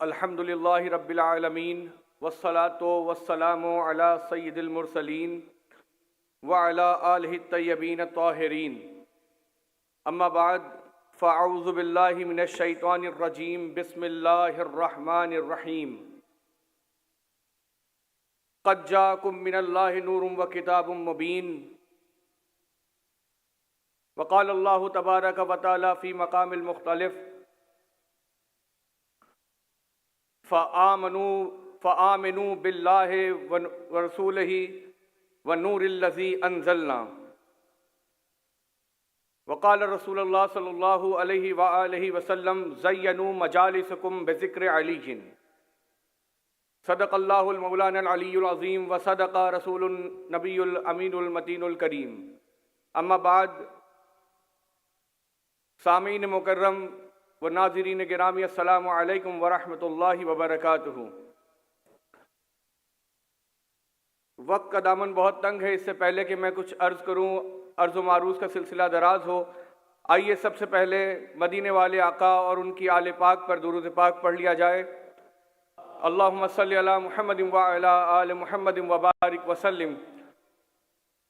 الحمد للہ رب العالمین والصلاة والسلام علی سید المرسلین وعلی آلہ الطیبین الطاہرین اما بعد فاعوذ باللہ من الشیطان الرجیم بسم اللہ الرحمن الرحیم قد جاءکم من اللہ نور وکتاب مبین وقال اللہ تبارک وتعالی فی مقام المختلف فآمنوا باللہ ورسولہ والنور الذی انزلنا وقال رسول اللہ صلی اللہ علیہ وآلہ وسلم زینوا مجالسکم بذکر علی صدق اللہ المولانا العلی العظیم وصدق رسول النبی الامین المتین الکریم اما بعد سامعین مکرم و ناظرین گرامی السلام علیکم ورحمۃ اللہ وبرکاتہ۔ وقت کا دامن بہت تنگ ہے، اس سے پہلے کہ میں کچھ عرض کروں، عرض و معروض کا سلسلہ دراز ہو، آئیے سب سے پہلے مدینے والے آقا اور ان کی آل پاک پر درود پاک پڑھ لیا جائے۔ اللہم صلی علی محمد وعلی آل محمد وبارک وسلم۔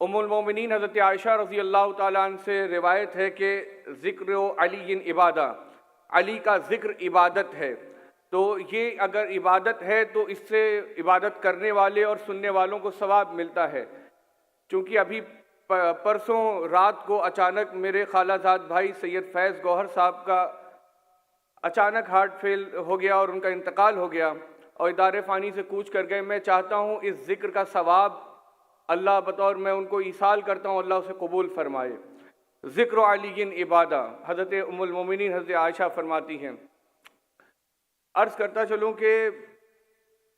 ام المومنین حضرت عائشہ رضی اللہ تعالیٰ عنہ سے روایت ہے کہ ذکر علی عبادہ، علی کا ذکر عبادت ہے، تو یہ اگر عبادت ہے تو اس سے عبادت کرنے والے اور سننے والوں کو ثواب ملتا ہے۔ چونکہ ابھی پرسوں رات کو اچانک میرے خالہ زاد بھائی سید فیض گوہر صاحب کا اچانک ہارٹ فیل ہو گیا اور ان کا انتقال ہو گیا اور ادارے فانی سے کوچ کر گئے۔ میں چاہتا ہوں اس ذکر کا ثواب اللہ بطور میں ان کو ایصال کرتا ہوں، اللہ اسے قبول فرمائے۔ ذکر علی عبادہ، حضرت ام المومنین حضرت عائشہ فرماتی ہیں۔ عرض کرتا چلوں کہ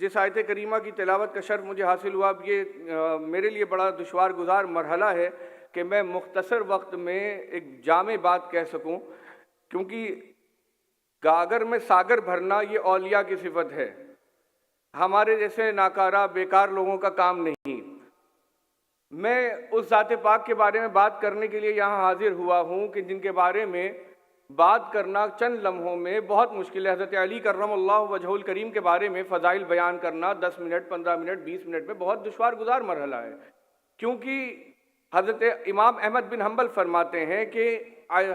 جس آیت کریمہ کی تلاوت کا شرف مجھے حاصل ہوا، اب یہ میرے لیے بڑا دشوار گزار مرحلہ ہے کہ میں مختصر وقت میں ایک جامع بات کہہ سکوں، کیونکہ گاگر میں ساگر بھرنا یہ اولیاء کی صفت ہے، ہمارے جیسے ناکارہ بیکار لوگوں کا کام نہیں۔ میں اس ذات پاک کے بارے میں بات کرنے کے لیے یہاں حاضر ہوا ہوں کہ جن کے بارے میں بات کرنا چند لمحوں میں بہت مشکل ہے۔ حضرت علی کرم اللہ وجہہ الکریم کے بارے میں فضائل بیان کرنا 10 منٹ 15 منٹ 20 منٹ میں بہت دشوار گزار مرحلہ ہے، کیونکہ حضرت امام احمد بن حنبل فرماتے ہیں کہ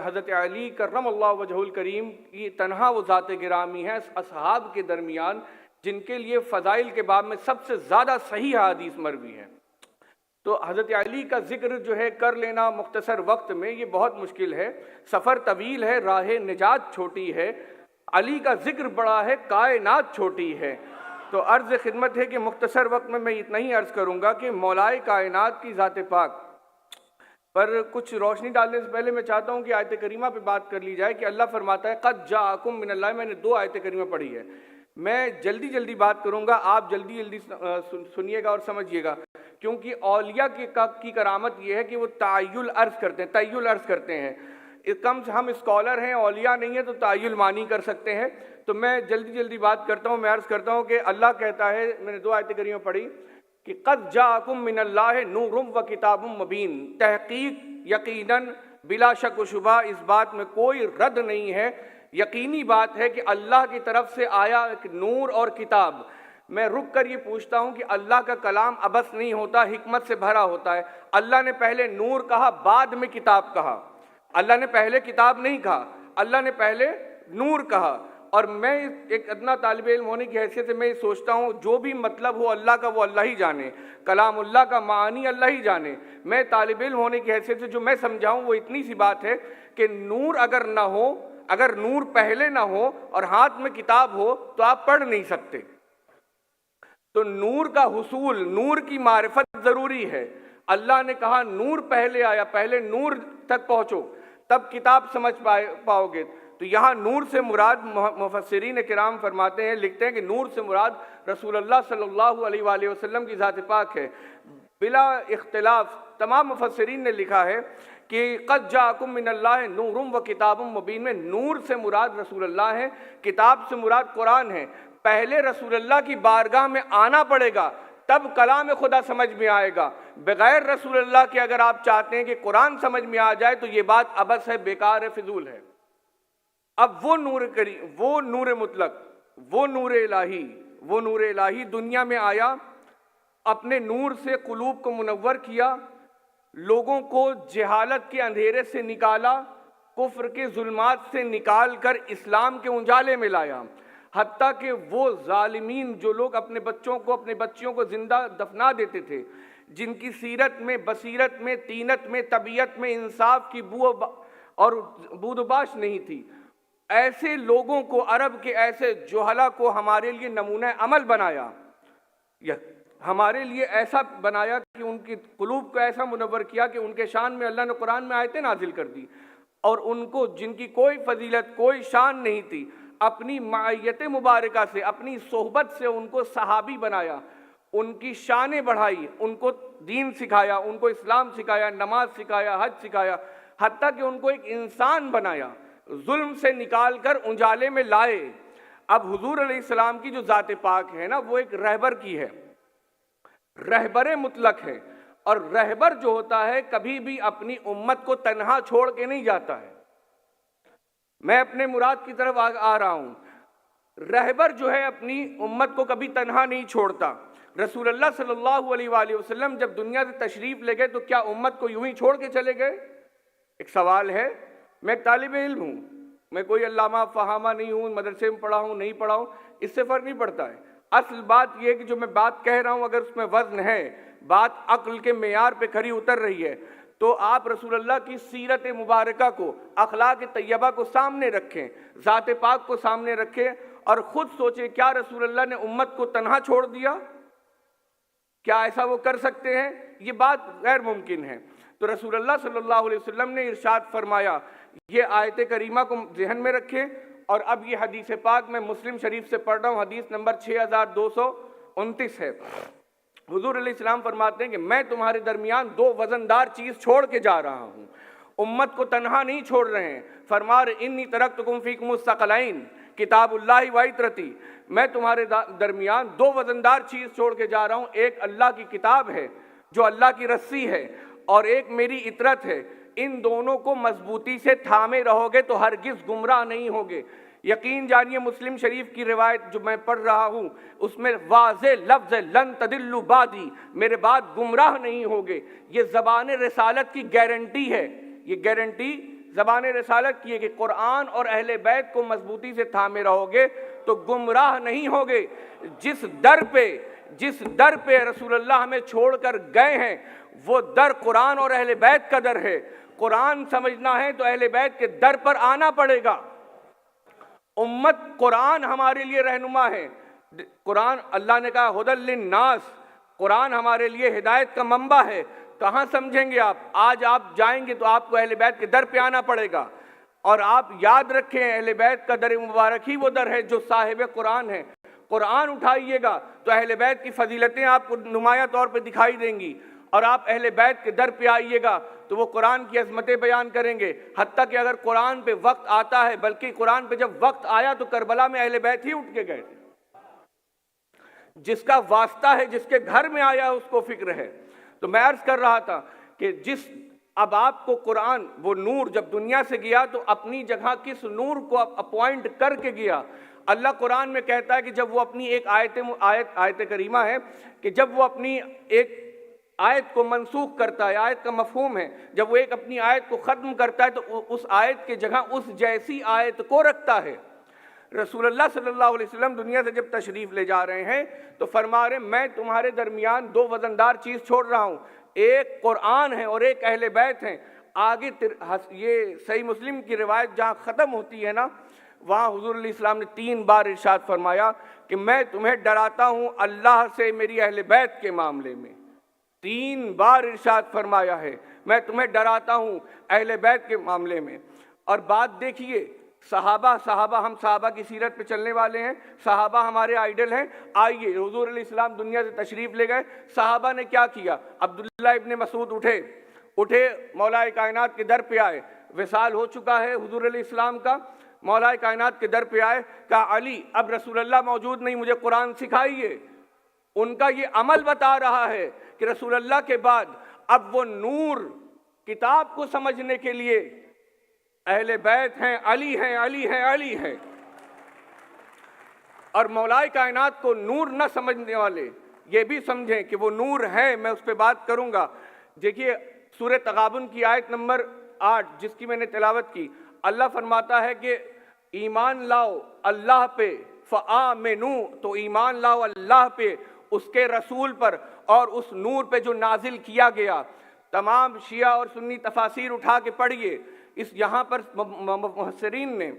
حضرت علی کرم اللہ وجہہ الکریم کی تنہا وہ ذات گرامی ہے اصحاب کے درمیان جن کے لیے فضائل کے باب میں سب سے زیادہ صحیح حدیث مروی ہے۔ تو حضرت علی کا ذکر جو ہے کر لینا مختصر وقت میں یہ بہت مشکل ہے، سفر طویل ہے، راہ نجات چھوٹی ہے، علی کا ذکر بڑا ہے، کائنات چھوٹی ہے۔ تو عرض خدمت ہے کہ مختصر وقت میں اتنا ہی عرض کروں گا کہ مولائے کائنات کی ذات پاک پر کچھ روشنی ڈالنے سے پہلے میں چاہتا ہوں کہ آیت کریمہ پہ بات کر لی جائے کہ اللہ فرماتا ہے قد جاءکم من اللہ۔ میں نے 2 آیت کریمہ پڑھی ہے، میں جلدی بات کروں گا، آپ جلدی سنیے گا اور سمجھیے گا، کیونکہ اولیاء کی کرامت یہ ہے کہ وہ تعیل عرض کرتے ہیں۔ کم سے ہم اسکالر ہیں، اولیاء نہیں ہیں تو تعیل معنی کر سکتے ہیں۔ تو میں جلدی بات کرتا ہوں، میں عرض کرتا ہوں کہ اللہ کہتا ہے، میں نے 2 آیت کریمہ پڑھی کہ قد جاءکم من اللہ نور و کتاب مبین۔ تحقیق یقیناً بلا شک و شبہ اس بات میں کوئی رد نہیں ہے، یقینی بات ہے کہ اللہ کی طرف سے آیا ایک نور اور کتاب۔ میں رک کر یہ پوچھتا ہوں کہ اللہ کا کلام عبث نہیں ہوتا، حکمت سے بھرا ہوتا ہے۔ اللہ نے پہلے نور کہا، بعد میں کتاب کہا۔ اللہ نے پہلے کتاب نہیں کہا، اللہ نے پہلے نور کہا۔ اور میں ایک ادنا طالب علم ہونے کی حیثیت سے میں یہ سوچتا ہوں جو بھی مطلب ہو اللہ کا وہ اللہ ہی جانے، کلام اللہ کا معنی اللہ ہی جانے۔ میں طالب علم ہونے کی حیثیت سے جو میں سمجھاؤں وہ اتنی سی بات ہے کہ نور اگر نہ ہو، اگر نور پہلے نہ ہو اور ہاتھ میں کتاب ہو تو آپ پڑھ نہیں سکتے۔ تو نور کا حصول، نور کی معرفت ضروری ہے۔ اللہ نے کہا نور پہلے آیا، پہلے نور تک پہنچو تب کتاب سمجھ پاؤ گے۔ تو یہاں نور سے مراد مفسرین کرام فرماتے ہیں، لکھتے ہیں کہ نور سے مراد رسول اللہ صلی اللہ علیہ وآلہ وسلم کی ذات پاک ہے۔ بلا اختلاف تمام مفسرین نے لکھا ہے کہ قد جاءکم من اللہ نور و کتاب مبین میں نور سے مراد رسول اللہ ہے، کتاب سے مراد قرآن ہے۔ پہلے رسول اللہ کی بارگاہ میں آنا پڑے گا تب کلام خدا سمجھ میں آئے گا۔ بغیر رسول اللہ کے اگر آپ چاہتے ہیں کہ قرآن سمجھ میں آ جائے تو یہ بات عبث ہے، بیکار ہے، فضول ہے۔ اب وہ نور مطلق وہ نور الہی دنیا میں آیا، اپنے نور سے قلوب کو منور کیا، لوگوں کو جہالت کے اندھیرے سے نکالا، کفر کے ظلمات سے نکال کر اسلام کے اجالے میں لایا، حتیٰ کہ وہ ظالمین جو لوگ اپنے بچیوں کو زندہ دفنا دیتے تھے، جن کی سیرت میں، بصیرت میں، طینت میں، طبیعت میں انصاف کی بو اور بود و باش نہیں تھی، ایسے لوگوں کو، عرب کے ایسے جہلا کو ہمارے لیے نمونہ عمل بنایا، ہمارے لیے ایسا بنایا کہ ان کی قلوب کو ایسا منور کیا کہ ان کے شان میں اللہ نے قرآن میں آیتیں نازل کر دی، اور ان کو جن کی کوئی فضیلت، کوئی شان نہیں تھی، اپنی معیت مبارکہ سے، اپنی صحبت سے ان کو صحابی بنایا، ان کی شانیں بڑھائی، ان کو دین سکھایا، ان کو اسلام سکھایا، نماز سکھایا، حج سکھایا، حتیٰ کہ ان کو ایک انسان بنایا، ظلم سے نکال کر اجالے میں لائے۔ اب حضور علیہ السلام کی جو ذات پاک ہے نا، وہ ایک رہبر کی ہے، رہبر مطلق ہے، اور رہبر جو ہوتا ہے کبھی بھی اپنی امت کو تنہا چھوڑ کے نہیں جاتا ہے۔ میں اپنے مراد کی طرف آ رہا ہوں، رہبر جو ہے اپنی امت کو کبھی تنہا نہیں چھوڑتا۔ رسول اللہ صلی اللہ علیہ وآلہ وسلم جب دنیا سے تشریف لے گئے تو کیا امت کو یوں ہی چھوڑ کے چلے گئے؟ ایک سوال ہے، میں ایک طالب علم ہوں، میں کوئی علامہ فہامہ نہیں ہوں، مدرسے میں پڑھا ہوں نہیں پڑھا ہوں، اس سے فرق نہیں پڑتا ہے۔ اصل بات یہ ہے کہ جو میں بات کہہ رہا ہوں اگر اس میں وزن ہے، بات عقل کے معیار پہ کھری اتر رہی ہے، تو آپ رسول اللہ کی سیرت مبارکہ کو، اخلاق طیبہ کو سامنے رکھیں، ذات پاک کو سامنے رکھیں، اور خود سوچیں کیا رسول اللہ نے امت کو تنہا چھوڑ دیا؟ کیا ایسا وہ کر سکتے ہیں؟ یہ بات غیر ممکن ہے۔ تو رسول اللہ صلی اللہ علیہ وسلم نے ارشاد فرمایا، یہ آیت کریمہ کو ذہن میں رکھیں، اور اب یہ حدیث پاک میں مسلم شریف سے پڑھ رہا ہوں، حدیث نمبر 6229 ہے۔ حضور علیہ السلام فرماتے ہیں کہ میں تمہارے درمیان دو وزندار چیز چھوڑ کے جا رہا ہوں، امت کو تنہا نہیں چھوڑ رہے ہیں۔ فرما رہے انی ترکتکم فیکم الثقلین کتاب اللہ و عطرتی، میں تمہارے درمیان دو وزندار چیز چھوڑ کے جا رہا ہوں، ایک اللہ کی کتاب ہے جو اللہ کی رسی ہے، اور ایک میری عطرت ہے، ان دونوں کو مضبوطی سے تھامے رہو گے تو ہرگز گمراہ نہیں ہوگے۔ یقین جانیے مسلم شریف کی روایت جو میں پڑھ رہا ہوں اس میں واضح لفظ ہے لن تدلوا بعدی، میرے بعد گمراہ نہیں ہوگے۔ یہ زبان رسالت کی گارنٹی ہے، یہ گارنٹی زبان رسالت کی ہے کہ قرآن اور اہل بیت کو مضبوطی سے تھامے رہو گے تو گمراہ نہیں ہوگے۔ جس در پہ رسول اللہ ہمیں چھوڑ کر گئے ہیں وہ در قرآن اور اہل بیت کا در ہے۔ قرآن سمجھنا ہے تو اہل بیت کے در پر آنا پڑے گا۔ امت قرآن ہمارے لیے رہنما ہے، قرآن اللہ نے کہا ھدی للناس، قرآن ہمارے لیے ہدایت کا منبع ہے۔ کہاں سمجھیں گے آپ؟ آج آپ جائیں گے تو آپ کو اہل بیت کے در پہ آنا پڑے گا، اور آپ یاد رکھیں اہل بیت کا در مبارک ہی وہ در ہے جو صاحب قرآن ہے۔ قرآن اٹھائیے گا تو اہل بیت کی فضیلتیں آپ کو نمایاں طور پہ دکھائی دیں گی، اور آپ اہل بیت کے در پہ آئیے گا تو وہ قرآن کی عظمتیں بیان کریں گے۔ حتیٰ کہ اگر قرآن پہ وقت آتا ہے، بلکہ قرآن پہ جب وقت آیا تو کربلا میں اہل بیت ہی اٹھ کے گئے تھے۔ جس کا واسطہ ہے، جس کے گھر میں آیا اس کو فکر ہے۔ تو میں عرض کر رہا تھا کہ اب آپ کو قرآن، وہ نور جب دنیا سے گیا تو اپنی جگہ کس نور کو اپوائنٹ کر کے گیا؟ اللہ قرآن میں کہتا ہے کہ جب وہ اپنی ایک آیت کریمہ ہے کہ جب وہ اپنی ایک آیت کو منسوخ کرتا ہے، آیت کا مفہوم ہے، جب وہ ایک اپنی آیت کو ختم کرتا ہے تو اس آیت کے جگہ اس جیسی آیت کو رکھتا ہے۔ رسول اللہ صلی اللہ علیہ وسلم دنیا سے جب تشریف لے جا رہے ہیں تو فرما رہے ہیں میں تمہارے درمیان دو وزندار چیز چھوڑ رہا ہوں، ایک قرآن ہے اور ایک اہل بیت ہیں۔ آگے یہ صحیح مسلم کی روایت جہاں ختم ہوتی ہے نا، وہاں حضور علیہ السلام نے 3 بار ارشاد فرمایا کہ میں تمہیں ڈراتا ہوں اللہ سے میری اہل بیت کے معاملے میں۔ 3 بار ارشاد فرمایا ہے میں تمہیں ڈراتا ہوں اہل بیت کے معاملے میں۔ اور بات دیکھیے، صحابہ ہم صحابہ کی سیرت پہ چلنے والے ہیں، صحابہ ہمارے آئیڈل ہیں۔ آئیے، حضور علیہ السلام دنیا سے تشریف لے گئے، صحابہ نے کیا کیا؟ عبداللہ ابن مسعود اٹھے مولا کائنات کے در پہ آئے، وصال ہو چکا ہے حضور علیہ السلام کا، مولا کائنات کے در پہ آئے، کہا علی اب رسول اللہ موجود نہیں، مجھے قرآن سکھائیے۔ ان کا یہ عمل بتا رہا ہے کہ رسول اللہ کے بعد اب وہ نور کتاب کو سمجھنے کے لیے اہل بیت ہیں، علی ہیں۔ اور مولائے کائنات کو نور نہ سمجھنے والے یہ بھی سمجھیں کہ وہ نور ہے، میں اس پہ بات کروں گا۔ دیکھیے سورہ تغابن کی آیت نمبر 8 جس کی میں نے تلاوت کی، اللہ فرماتا ہے کہ ایمان لاؤ اللہ پہ، فآمنوا، تو ایمان لاؤ اللہ پہ، اس کے رسول پر اور اس نور پہ جو نازل کیا گیا۔ تمام شیعہ اور سنی تفاسیر اٹھا کے پڑھیے، اس یہاں پر مفسرین نے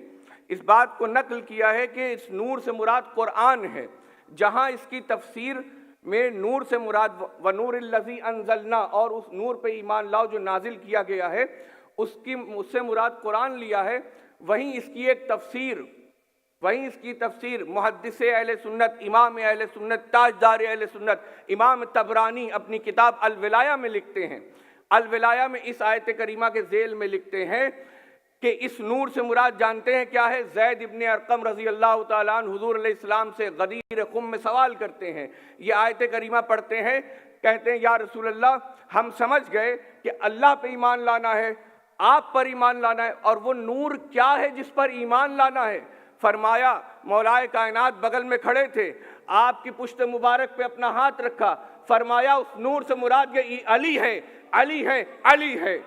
اس بات کو نقل کیا ہے کہ اس نور سے مراد قرآن ہے، جہاں اس کی تفسیر میں نور سے مراد وَنُورِ الَّذِي أَنزَلْنَا، اور اس نور پہ ایمان لاؤ جو نازل کیا گیا ہے، اس سے مراد قرآن لیا ہے۔ وہیں اس کی تفسیر محدث اہل سنت، امام اہل سنت، تاجدار اہل سنت امام طبرانی اپنی کتاب الولایہ میں لکھتے ہیں۔ الولایہ میں اس آیت کریمہ کے ذیل میں لکھتے ہیں کہ اس نور سے مراد جانتے ہیں کیا ہے؟ زید ابن ارقم رضی اللہ تعالیٰ عنہ حضور علیہ السلام سے غدیر خم میں سوال کرتے ہیں، یہ آیت کریمہ پڑھتے ہیں، کہتے ہیں یا رسول اللہ ہم سمجھ گئے کہ اللہ پہ ایمان لانا ہے، آپ پر ایمان لانا ہے، اور وہ نور کیا ہے جس پر ایمان لانا ہے؟ فرمایا مولائے کائنات بغل میں کھڑے تھے، آپ کی پشت مبارک پہ اپنا ہاتھ رکھا، فرمایا اس نور سے مراد یہ علی ہے، علی ہے، علی ہے،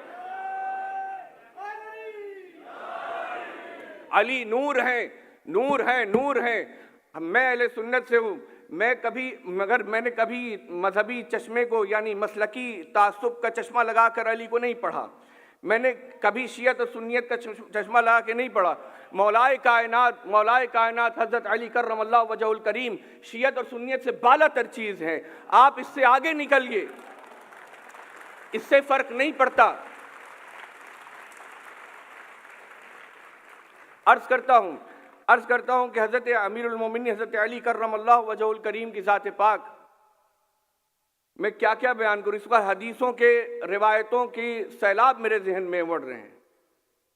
علی نور ہے، نور ہے، نور ہے۔ میں اہل سنت سے ہوں، مگر میں نے کبھی مذہبی چشمے کو یعنی مسلکی تعصب کا چشمہ لگا کر علی کو نہیں پڑھا، میں نے کبھی شیعت اور سنیت کا چشمہ لگا کے نہیں پڑھا۔ مولائے کائنات حضرت علی کرم اللہ وجہہ الکریم شیعت اور سنیت سے بالا تر چیز ہے، آپ اس سے آگے نکلیے، اس سے فرق نہیں پڑتا۔ عرض کرتا ہوں کہ حضرت امیر المومنین حضرت علی کرم اللہ وجہہ الکریم کی ذات پاک میں کیا کیا بیان کروں، اس کا حدیثوں کے روایتوں کی سیلاب میرے ذہن میں اڑ رہے ہیں۔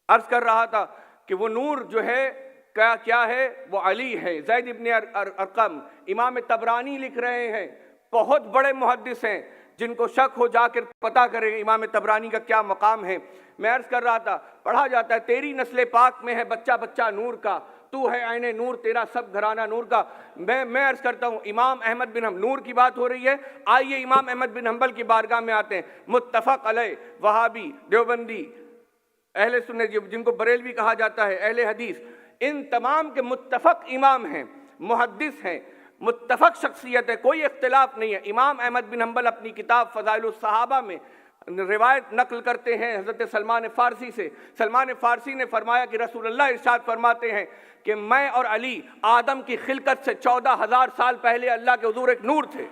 عرض کر رہا تھا کہ وہ نور جو ہے کیا ہے؟ وہ علی ہے۔ زید ابن ارقم امام طبرانی لکھ رہے ہیں، بہت بڑے محدث ہیں، جن کو شک ہو جا کر پتہ کرے امام طبرانی کا کیا مقام ہے۔ میں عرض کر رہا تھا، پڑھا جاتا ہے تیری نسل پاک میں ہے بچہ بچہ نور کا، تو ہے عین نور تیرا سب گھرانہ نور کا۔ میں عرض کرتا ہوں امام احمد بن حنبل، نور کی بات ہو رہی ہے، آئیے امام احمد بن حنبل کی بارگاہ میں آتے ہیں۔ متفق علیہ، وہابی، دیوبندی، اہل سنت جن کو بریلوی کہا جاتا ہے، اہل حدیث، ان تمام کے متفق امام ہیں، محدث ہیں، متفق شخصیت ہے، کوئی اختلاف نہیں ہے۔ امام احمد بن حنبل اپنی کتاب فضائل الصحابہ میں روایت نقل کرتے ہیں حضرت سلمان فارسی سے۔ سلمان فارسی نے فرمایا کہ رسول اللہ ارشاد فرماتے ہیں کہ میں اور علی آدم کی خلقت سے 14,000 سال پہلے اللہ کے حضور ایک نور تھے۔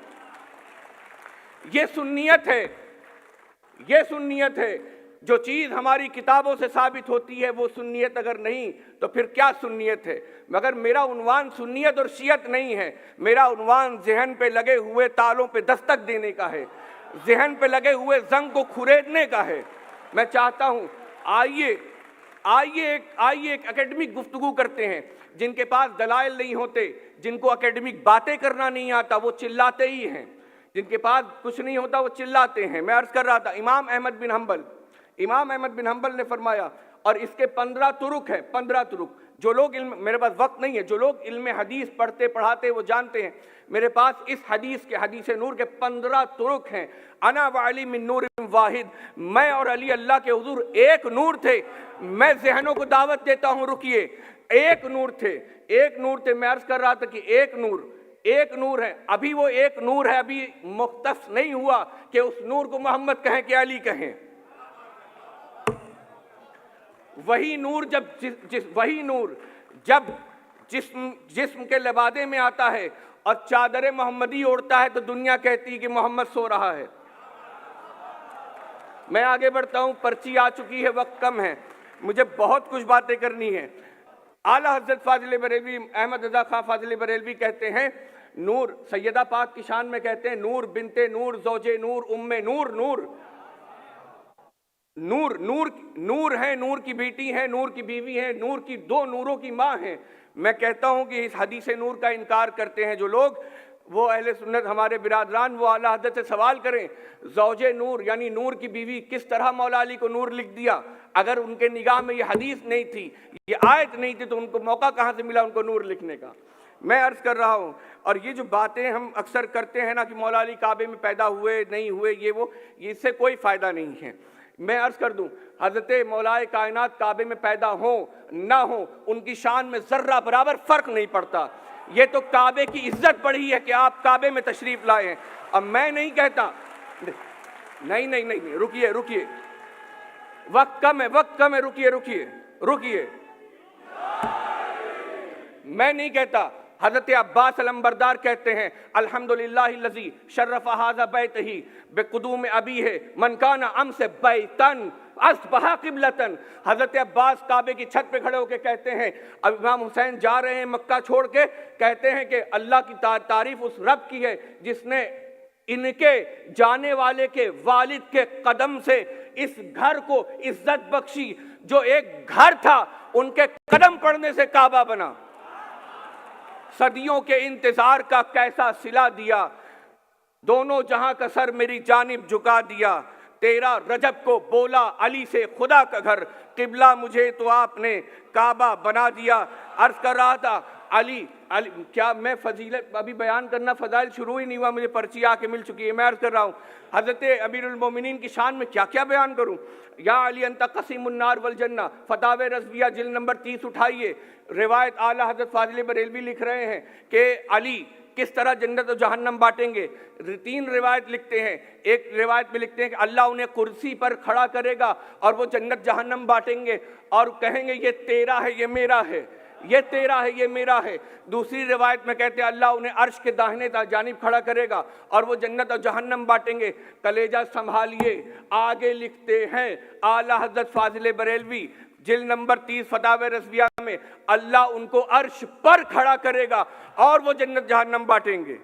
یہ سنیت ہے، یہ سنیت ہے۔ جو چیز ہماری کتابوں سے ثابت ہوتی ہے وہ سنیت اگر نہیں تو پھر کیا سنیت ہے؟ مگر میرا عنوان سنیت اور شیعت نہیں ہے، میرا عنوان ذہن پہ لگے ہوئے تالوں پہ دستک دینے کا ہے، ذہن پہ لگے ہوئے زنگ کو کھریدنے کا ہے۔ میں چاہتا ہوں آئیے ایک اکیڈمک گفتگو کرتے ہیں۔ جن کے پاس دلائل نہیں ہوتے، جن کو اکیڈمک باتیں کرنا نہیں آتا، وہ چلاتے ہی ہیں، جن کے پاس کچھ نہیں ہوتا وہ چلاتے ہیں۔ میں عرض کر رہا تھا امام احمد بن حنبل نے فرمایا، اور اس کے 15 طرق ہیں، 15 طرق۔ جو لوگ میرے پاس وقت نہیں ہے، جو لوگ علم حدیث پڑھتے پڑھاتے وہ جانتے ہیں، میرے پاس اس حدیث نور کے 15 طرق ہیں۔ انا وعلی من نور واحد، میں اور علی اللہ کے حضور ایک نور تھے۔ میں ذہنوں کو دعوت دیتا ہوں، رکیے، ایک نور تھے، ایک نور تھے۔ میں عرض کر رہا تھا کہ ایک نور ہے، ابھی وہ ایک نور ہے، ابھی مختص نہیں ہوا کہ اس نور کو محمد کہیں کہ علی کہیں۔ وہی نور جب جسم کے لبادے میں آتا ہے اور چادر محمدی اوڑھتا ہے تو دنیا کہتی ہے کہ محمد سو رہا ہے۔ میں آگے بڑھتا ہوں، پرچی آ چکی ہے، وقت کم ہے، مجھے بہت کچھ باتیں کرنی ہیں۔ اعلیٰ حضرت فاضل بریلوی احمد رضا خان فاضل بریلوی کہتے ہیں، نور سیدہ پاک کی شان میں کہتے ہیں، نور بنت نور، زوج نور، ام نور، نور ہے، نور کی بیٹی ہے، نور کی بیوی ہے، نور کی 2 نوروں کی ماں ہیں۔ میں کہتا ہوں کہ اس حدیث نور کا انکار کرتے ہیں جو لوگ، وہ اہل سنت ہمارے برادران وہ اعلیٰ حضرت سے سوال کریں، زوج نور یعنی نور کی بیوی کس طرح مولا علی کو نور لکھ دیا؟ اگر ان کے نگاہ میں یہ حدیث نہیں تھی، یہ آیت نہیں تھی، تو ان کو موقع کہاں سے ملا ان کو نور لکھنے کا؟ میں عرض کر رہا ہوں، اور یہ جو باتیں ہم اکثر کرتے ہیں نا کہ مولا علی کعبے میں پیدا ہوئے نہیں ہوئے، یہ اس سے کوئی فائدہ نہیں ہے۔ میں عرض کر دوں، حضرت مولا کائنات کعبے میں پیدا ہوں نہ ہوں، ان کی شان میں ذرہ برابر فرق نہیں پڑتا۔ یہ تو کعبے کی عزت بڑھی ہے کہ آپ کعبے میں تشریف لائے ہیں۔ اب میں نہیں کہتا، نہیں، رکیے، وقت کم ہے، رکیے۔ میں نہیں کہتا، حضرت عباس علمبردار کہتے ہیں الحمدللہ الذی شرف ھذا بیتہ بقدوم ابیہ من کان امس بیتن اصبح قبلتن۔ حضرت عباس کعبے کی چھت پہ کھڑے ہو کے کہتے ہیں، اب امام حسین جا رہے ہیں مکہ چھوڑ کے، کہتے ہیں کہ اللہ کی تعریف اس رب کی ہے جس نے ان کے جانے والے کے والد کے قدم سے اس گھر کو عزت بخشی، جو ایک گھر تھا ان کے قدم پڑنے سے کعبہ بنا۔ صدیوں کے انتظار کا کیسا صلہ دیا، دونوں جہاں کا سر میری جانب جھکا دیا، تیرا رجب کو بولا علی سے خدا کا گھر، قبلہ مجھے تو آپ نے کعبہ بنا دیا۔ عرض کر رہا تھا علی کیا میں فضیلت ابھی بیان کرنا، فضائل شروع ہی نہیں ہوا، مجھے پرچی آ کے مل چکی ہے۔ میں عرض کر رہا ہوں حضرت امیر المومنین کی شان میں کیا بیان کروں۔ یا علی انت قسیم النار والجنہ، فتاوی رضویہ جلد نمبر 30 اٹھائیے، روایت اعلیٰ حضرت فاضل بریلوی لکھ رہے ہیں کہ علی کس طرح جنت و جہنم بانٹیں گے۔ 3 روایت لکھتے ہیں، ایک روایت میں لکھتے ہیں کہ اللہ انہیں کرسی پر کھڑا کرے گا اور وہ جنت جہنم بانٹیں گے اور کہیں گے یہ تیرا ہے، یہ میرا ہے، یہ تیرا ہے، یہ میرا ہے۔ دوسری روایت میں کہتے ہیں اللہ انہیں عرش کے داہنے جانب کھڑا کرے گا اور وہ جنت اور جہنم بانٹیں گے۔ کلیجہ سنبھالیے، آگے لکھتے ہیں اعلیٰ حضرت فاضل بریلوی جلد نمبر 30 فتاوی رضویہ میں، اللہ ان کو عرش پر کھڑا کرے گا اور وہ جنت جہنم بانٹیں گے۔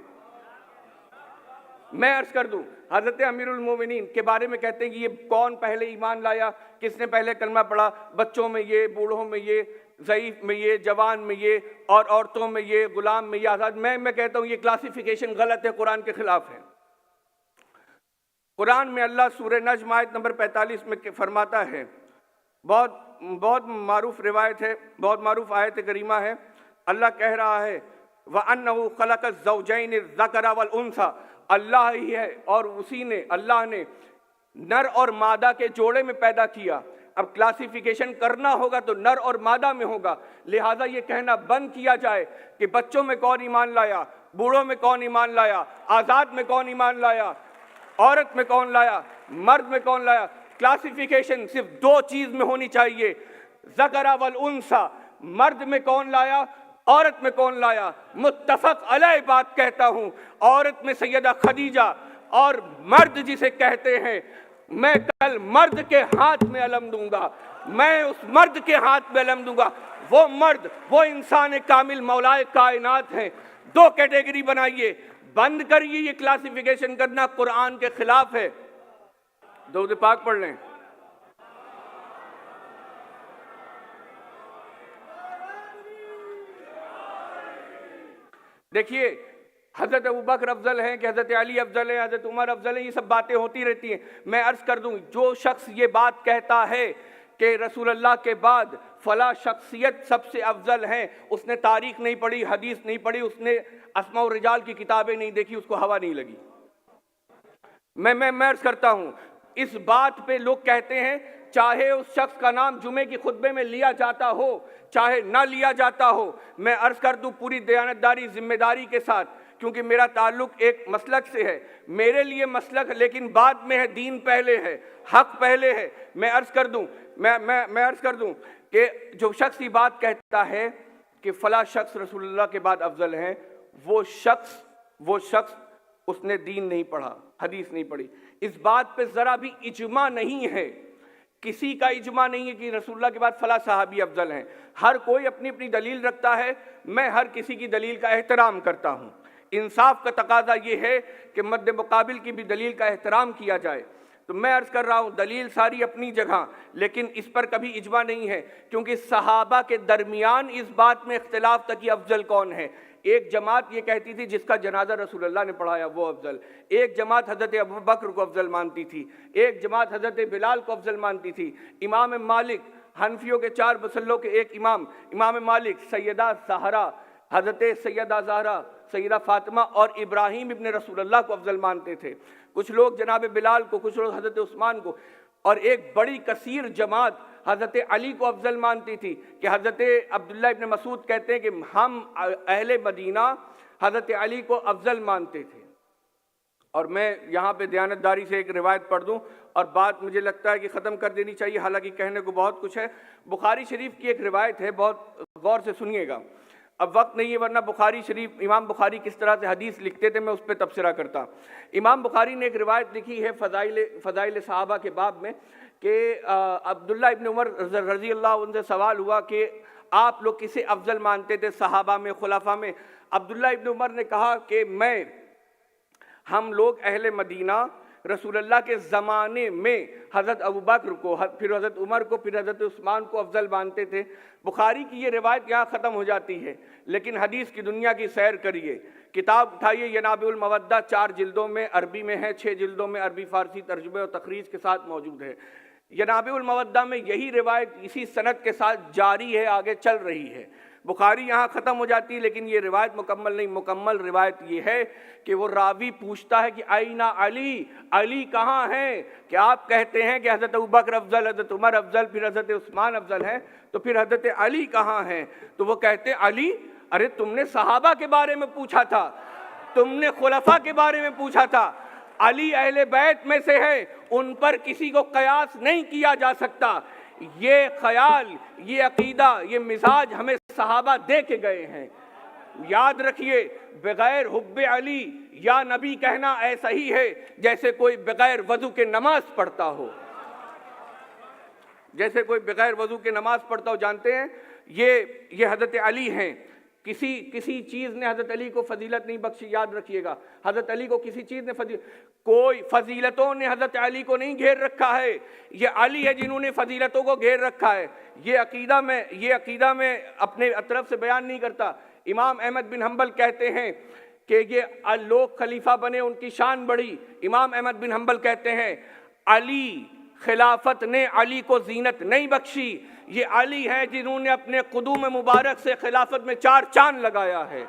میں عرض کر دوں، حضرت امیر المومنین کے بارے میں کہتے ہیں کہ یہ کون پہلے ایمان لایا، کس نے پہلے کلمہ پڑھا، بچوں میں یہ، بوڑھوں میں یہ، ضعیف میں یہ، جوان میں یہ، اور عورتوں میں یہ، غلام میں یہ، آزاد۔ میں کہتا ہوں یہ کلاسیفیکیشن غلط ہے، قرآن کے خلاف ہے۔ قرآن میں اللہ سورہ نجم آیت نمبر 45 میں فرماتا ہے، بہت معروف روایت ہے، بہت معروف آیت کریمہ ہے، اللہ کہہ رہا ہے وَأَنَّهُ خَلَقَ الزَّوْجَيْنِ الذَّكَرَ وَالْأُنثَى، اللہ ہی ہے اور اسی نے، اللہ نے نر اور مادہ کے جوڑے میں پیدا کیا۔ اب کلاسیفیکیشن کرنا ہوگا تو نر اور مادہ میں ہوگا، لہٰذا یہ کہنا بند کیا جائے کہ بچوں میں کون ایمان لایا، بوڑھوں میں کون ایمان لایا، آزاد میں کون ایمان لایا، عورت میں کون لایا، مرد میں کون لایا۔ کلاسیفیکیشن صرف 2 چیز میں ہونی چاہیے، ذکر والانثى، مرد میں کون لایا، عورت میں کون لایا۔ متفق علیہ بات کہتا ہوں، عورت میں سیدہ خدیجہ اور مرد جسے کہتے ہیں، میں کل مرد کے ہاتھ میں علم دوں گا، میں اس مرد کے ہاتھ میں علم دوں گا۔ وہ مرد، وہ انسان کامل مولا کائنات ہیں۔ 2 کیٹیگری بنائیے، بند کریے یہ کلاسیفیکیشن کرنا، قرآن کے خلاف ہے۔ درود پاک پڑھ لیں۔ دیکھیے حضرت ابوبکر افضل ہیں کہ حضرت علی افضل ہیں، حضرت عمر افضل ہیں، یہ سب باتیں ہوتی رہتی ہیں۔ میں عرض کر دوں، جو شخص یہ بات کہتا ہے کہ رسول اللہ کے بعد فلاں شخصیت سب سے افضل ہیں، اس نے تاریخ نہیں پڑھی، حدیث نہیں پڑھی، اس نے اسماء الرجال کی کتابیں نہیں دیکھی، اس کو ہوا نہیں لگی۔ میں عرض کرتا ہوں، اس بات پہ لوگ کہتے ہیں چاہے اس شخص کا نام جمعے کی خطبے میں لیا جاتا ہو چاہے نہ لیا جاتا ہو، میں عرض کر دوں پوری دیانتداری ذمہ داری کے ساتھ، کیونکہ میرا تعلق ایک مسلک سے ہے، میرے لیے مسلک لیکن بعد میں ہے، دین پہلے ہے، حق پہلے ہے۔ میں عرض کر دوں کہ جو شخص یہ بات کہتا ہے کہ فلاں شخص رسول اللہ کے بعد افضل ہیں، وہ شخص اس نے دین نہیں پڑھا، حدیث نہیں پڑھی۔ اس بات پہ ذرا بھی اجماع نہیں ہے، کسی کا اجماع نہیں ہے کہ رسول اللہ کے بعد فلاں صحابی افضل ہیں۔ ہر کوئی اپنی اپنی دلیل رکھتا ہے، میں ہر کسی کی دلیل کا احترام کرتا ہوں۔ انصاف کا تقاضا یہ ہے کہ مد مقابل کی بھی دلیل کا احترام کیا جائے۔ تو میں عرض کر رہا ہوں دلیل ساری اپنی جگہ، لیکن اس پر کبھی اجماع نہیں ہے، کیونکہ صحابہ کے درمیان اس بات میں اختلاف تھا کہ افضل کون ہے۔ ایک جماعت یہ کہتی تھی جس کا جنازہ رسول اللہ نے پڑھایا وہ افضل، ایک جماعت حضرت ابوبکر کو افضل مانتی تھی، ایک جماعت حضرت بلال کو افضل مانتی تھی۔ امام مالک، حنفیوں کے 4 مسلوں کے ایک امام مالک، سیدہ زہرا حضرت سیدہ زہرا، سیدہ فاطمہ اور ابراہیم ابن رسول اللہ کو افضل مانتے تھے، کچھ لوگ جناب بلال کو، کچھ لوگ حضرت عثمان کو، اور ایک بڑی کثیر جماعت حضرت علی کو افضل مانتی تھی کہ حضرت عبداللہ ابن مسعود کہتے ہیں کہ ہم اہل مدینہ حضرت علی کو افضل مانتے تھے۔ اور میں یہاں پہ دیانتداری سے ایک روایت پڑھ دوں اور بات مجھے لگتا ہے کہ ختم کر دینی چاہیے، حالانکہ کہنے کو بہت کچھ ہے۔ بخاری شریف کی ایک روایت ہے، بہت غور سے سنیے گا، اب وقت نہیں ہے ورنہ بخاری شریف، امام بخاری کس طرح سے حدیث لکھتے تھے میں اس پہ تبصرہ کرتا۔ امام بخاری نے ایک روایت لکھی ہے فضائل صحابہ کے باب میں کہ عبداللہ ابن عمر رضی اللہ عنہ سے سوال ہوا کہ آپ لوگ کسے افضل مانتے تھے صحابہ میں، خلفاء میں؟ عبداللہ ابن عمر نے کہا کہ ہم لوگ اہل مدینہ رسول اللہ کے زمانے میں حضرت ابوبکر کو، پھر حضرت عمر کو، پھر حضرت عثمان کو افضل مانتے تھے۔ بخاری کی یہ روایت یہاں ختم ہو جاتی ہے، لیکن حدیث کی دنیا کی سیر کریے، کتاب اٹھائیے، ینابع المودہ 4 جلدوں میں عربی میں ہے، 6 جلدوں میں عربی فارسی ترجمے اور تخریج کے ساتھ موجود ہے۔ ینابع المودہ میں یہی روایت اسی سند کے ساتھ جاری ہے، آگے چل رہی ہے۔ بخاری یہاں ختم ہو جاتی ہے، لیکن یہ روایت مکمل نہیں، مکمل روایت یہ ہے کہ وہ راوی پوچھتا ہے کہ آئینہ علی، علی کہاں ہیں؟ کہ آپ کہتے ہیں کہ حضرت ابوبکر افضل، حضرت عمر افضل، پھر حضرت عثمان افضل ہیں، تو پھر حضرت علی کہاں ہیں؟ تو وہ کہتے علی، ارے تم نے صحابہ کے بارے میں پوچھا تھا، تم نے خلفاء کے بارے میں پوچھا تھا، علی اہل بیت میں سے ہے، ان پر کسی کو قیاس نہیں کیا جا سکتا۔ یہ خیال، یہ عقیدہ، یہ مزاج ہمیں صحابہ دے کے گئے ہیں۔ یاد رکھیے، بغیر حب علی یا نبی کہنا ایسا ہی ہے جیسے کوئی بغیر وضو کے نماز پڑھتا ہو، جیسے کوئی بغیر وضو کے نماز پڑھتا ہو۔ جانتے ہیں یہ حضرت علی ہیں، کسی چیز نے حضرت علی کو فضیلت نہیں بخشی، یاد رکھیے گا، حضرت علی کو کسی چیز نے کوئی فضیلتوں نے حضرت علی کو نہیں گھیر رکھا ہے، یہ علی ہے جنہوں نے فضیلتوں کو گھیر رکھا ہے۔ یہ عقیدہ میں اپنے طرف سے بیان نہیں کرتا۔ امام احمد بن حنبل کہتے ہیں کہ یہ لوگ خلیفہ بنے، ان کی شان بڑھی۔ امام احمد بن حنبل کہتے ہیں علی، خلافت نے علی کو زینت نہیں بخشی، یہ علی ہے جنہوں نے اپنے قدوم مبارک سے خلافت میں 4 چاند لگایا ہے۔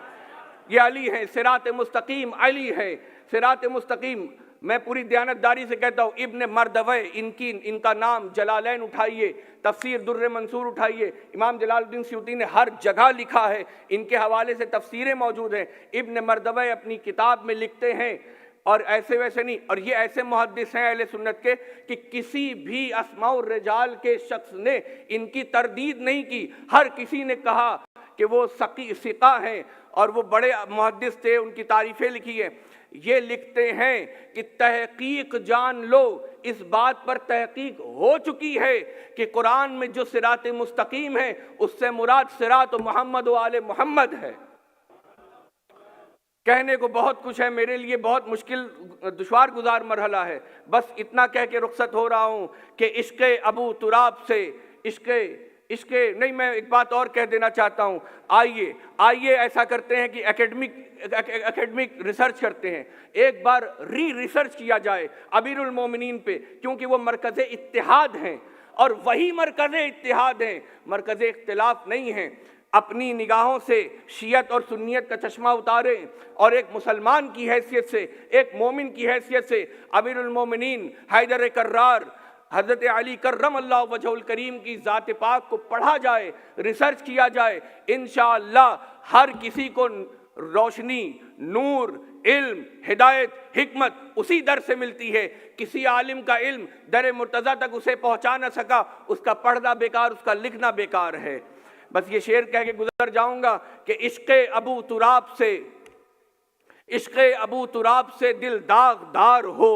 یہ علی ہے، صراط مستقیم علی ہے، صراط مستقیم۔ میں پوری دیانتداری سے کہتا ہوں، ابن مردوہ ان کا نام جلالین اٹھائیے، تفسیر در منصور اٹھائیے، امام جلال الدین سیوطی نے ہر جگہ لکھا ہے، ان کے حوالے سے تفسیریں موجود ہیں۔ ابن مردوہ اپنی کتاب میں لکھتے ہیں، اور ایسے ویسے نہیں، اور یہ ایسے محدث ہیں اہل سنت کے کہ کسی بھی اسماء الرجال کے شخص نے ان کی تردید نہیں کی، ہر کسی نے کہا کہ وہ ثقہ ہیں اور وہ بڑے محدث تھے، ان کی تعریفیں لکھی ہیں۔ یہ لکھتے ہیں کہ تحقیق جان لو، اس بات پر تحقیق ہو چکی ہے کہ قرآن میں جو صراط مستقیم ہے اس سے مراد صراط محمد و آل محمد ہے۔ کہنے کو بہت کچھ ہے، میرے لیے بہت مشکل دشوار گزار مرحلہ ہے، بس اتنا کہہ کے رخصت ہو رہا ہوں کہ عشق ابو تراب سے عشق نہیں، میں ایک بات اور کہہ دینا چاہتا ہوں۔ آئیے ایسا کرتے ہیں کہ ایکیڈمک ریسرچ کرتے ہیں، ایک بار ریسرچ کیا جائے امیر المومنین پہ، کیونکہ وہ مرکز اتحاد ہیں اور وہی مرکز اتحاد ہیں، مرکز اختلاف نہیں ہیں۔ اپنی نگاہوں سے شیعت اور سنیت کا چشمہ اتاریں اور ایک مسلمان کی حیثیت سے، ایک مومن کی حیثیت سے امیر المومنین حیدر کرار حضرت علی کرم اللہ وجہ الکریم کی ذات پاک کو پڑھا جائے، ریسرچ کیا جائے، انشاءاللہ ہر کسی کو روشنی، نور، علم، ہدایت، حکمت اسی در سے ملتی ہے۔ کسی عالم کا علم در مرتضیٰ تک اسے پہنچا نہ سکا، اس کا پڑھنا بیکار، اس کا لکھنا بیکار ہے۔ بس یہ شعر کہہ کے گزر جاؤں گا کہ عشق ابو تراب سے دل داغدار ہو،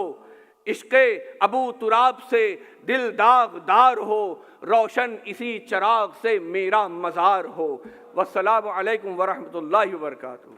عشق ابو تراب سے دل داغدار ہو، روشن اسی چراغ سے میرا مزار ہو۔ والسلام علیکم ورحمۃ اللہ وبرکاتہ۔